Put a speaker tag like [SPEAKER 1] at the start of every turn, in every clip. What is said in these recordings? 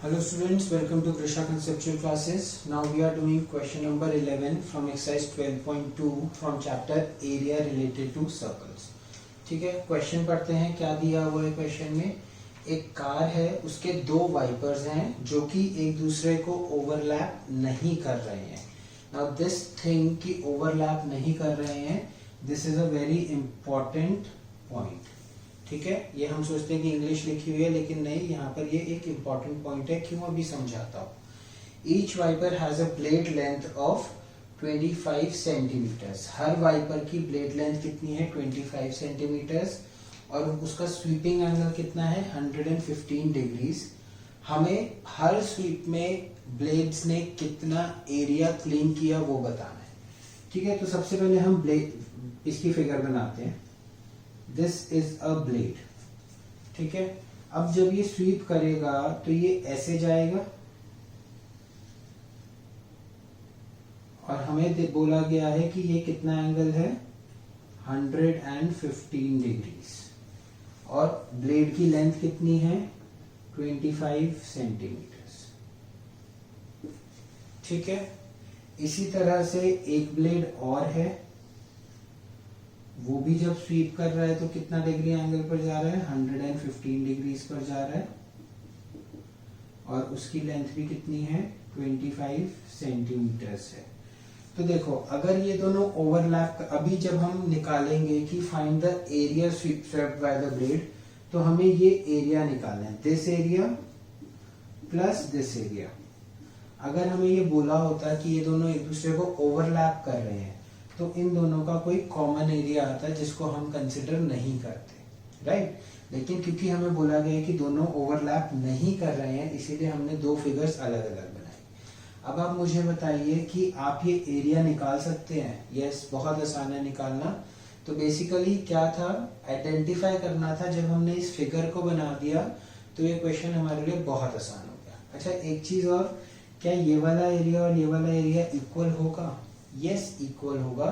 [SPEAKER 1] Hello students, welcome to Krisha Conceptual Classes. Now we are doing question number 11 from exercise 12.2 from chapter area related to circles. ठीक है, question पढ़ते हैं. क्या दिया हुआ है क्वेश्चन में? एक कार है, उसके दो वाइपर्स हैं जो कि एक दूसरे को ओवरलैप नहीं कर रहे हैं. नाउ दिस थिंग कि ओवरलैप नहीं कर रहे हैं, this is a very important point. ठीक है, ये हम सोचते हैं कि इंग्लिश लिखी हुई है, लेकिन नहीं, यहाँ पर ये एक इंपॉर्टेंट पॉइंट है. क्यों, अभी समझाता हूँ. Each wiper has a blade length of 25 centimetres. हर वाइपर की ब्लेड लेंथ कितनी है? 25 सेंटीमीटर्स. और उसका स्वीपिंग एंगल कितना है? 115 डिग्रीज. हमें हर स्वीप में ब्लेड्स ने कितना एरिया क्लीन किया वो बताना है. ठीक है, तो सबसे पहले हम ब्लेड इसकी फिगर बनाते हैं. This is a blade. ठीक है, अब जब ये स्वीप करेगा तो ये ऐसे जाएगा और हमें बोला गया है कि ये कितना एंगल है? 115 डिग्रीज. और ब्लेड की लेंथ कितनी है? 25 सेंटीमीटर्स. ठीक है, इसी तरह से एक ब्लेड और है, वो भी जब स्वीप कर रहा है तो कितना डिग्री एंगल पर जा रहा है? 115 डिग्रीज पर जा रहा है. और उसकी लेंथ भी कितनी है? 25 सेंटीमीटर्स है. तो देखो, अगर ये दोनों ओवरलैप, अभी जब हम निकालेंगे कि find the area swept by the blade, तो हमें ये एरिया निकालना है. This area plus this area. अगर हमें ये बोला होता कि ये दोनों एक दूसरे को ओवरलैप कर रहे हैं, तो इन दोनों का कोई कॉमन एरिया आता है जिसको हम कंसिडर नहीं करते, राइट. लेकिन क्योंकि हमें बोला गया है कि दोनों ओवरलैप नहीं कर रहे हैं, इसीलिए हमने दो फिगर्स अलग अलग बनाए. अब आप मुझे बताइए कि आप ये एरिया निकाल सकते हैं? यस, बहुत आसान है निकालना. तो बेसिकली क्या था? आइडेंटिफाई करना था. जब हमने इस फिगर को बना दिया तो ये क्वेश्चन हमारे लिए बहुत आसान हो गया. अच्छा, एक चीज और, क्या ये वाला एरिया और ये वाला एरिया इक्वल होगा? यस, इक्वल होगा,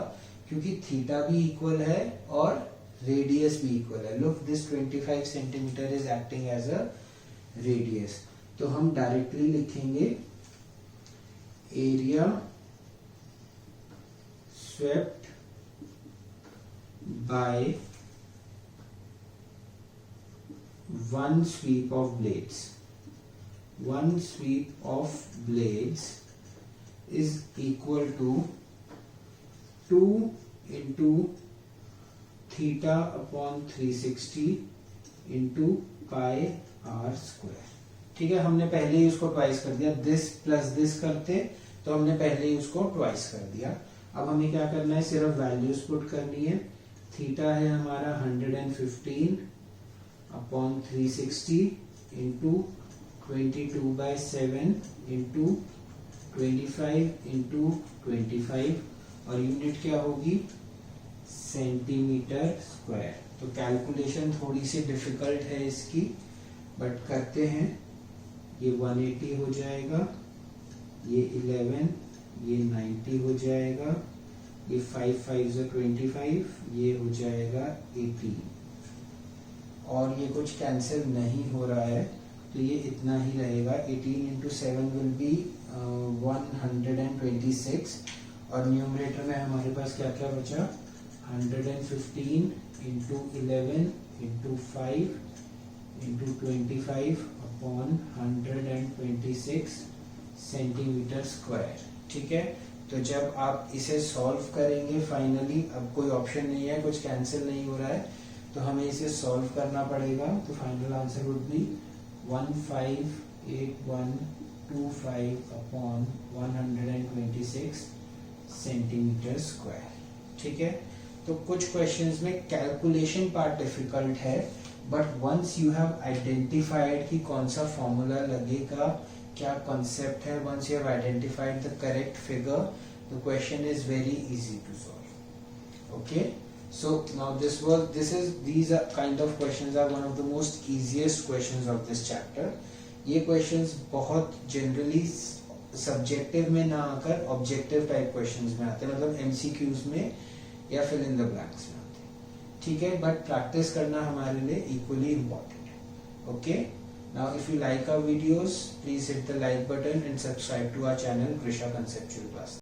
[SPEAKER 1] क्योंकि थीटा भी इक्वल है और रेडियस भी इक्वल है. Look, this 25 centimetre is acting as a radius. तो हम डायरेक्टली लिखेंगे area swept by one sweep of blades. One sweep of blades is equal to 2 into theta upon 360 into pi r square. ठीक है, हमने पहले ही उसको twice कर दिया. दिस प्लस दिस करते तो हमने पहले ही उसको ट्वाइस कर दिया. अब हमें क्या करना है? सिर्फ वैल्यूज पुट करनी है. थीटा है हमारा 115 अपॉन 360 इंटू 22/7 इंटू 25 इंटू 25, और यूनिट क्या होगी? Centimetre square. तो कैलकुलेशन थोड़ी सी डिफिकल्ट है इसकी, बट करते हैं. ये 180 हो जाएगा, ये 11, ये 90 हो जाएगा, ये 5 5 25, ये हो जाएगा 18. और ये कुछ कैंसिल नहीं हो रहा है, तो ये इतना ही रहेगा. 18 इंटू 7 विल बी 126. और न्यूमरेटर में हमारे पास क्या क्या बचा? 115 into 11 into 5 into 25 upon 126 centimetre square. ठीक है, तो जब आप इसे सॉल्व करेंगे फाइनली, अब कोई ऑप्शन नहीं है, कुछ कैंसिल नहीं हो रहा है, तो हमें इसे सॉल्व करना पड़ेगा. तो final answer would be 158125 upon 126 centimetre square. ठीक है, तो कुछ क्वेश्चंस में कैलकुलेशन पार्ट डिफिकल्ट है, but once you have identified कि कौन सा फॉर्मूला लगेगा, क्या कॉन्सेप्ट है, once you have identified the correct figure, the question is very easy to solve. Okay, so now these are kind of questions are one of the most easiest questions of this chapter. ये questions बहुत generally subjective में ना आकर objective type questions में आते हैं, मतलब MCQs में या फिल इन द ब्लैंक्स में आते हैं. ठीक है, बट प्रैक्टिस करना हमारे लिए इक्वली इम्पोर्टेंट है. Okay, Now if you like our videos, please hit the like button and subscribe to our channel Grisha Conceptual Class.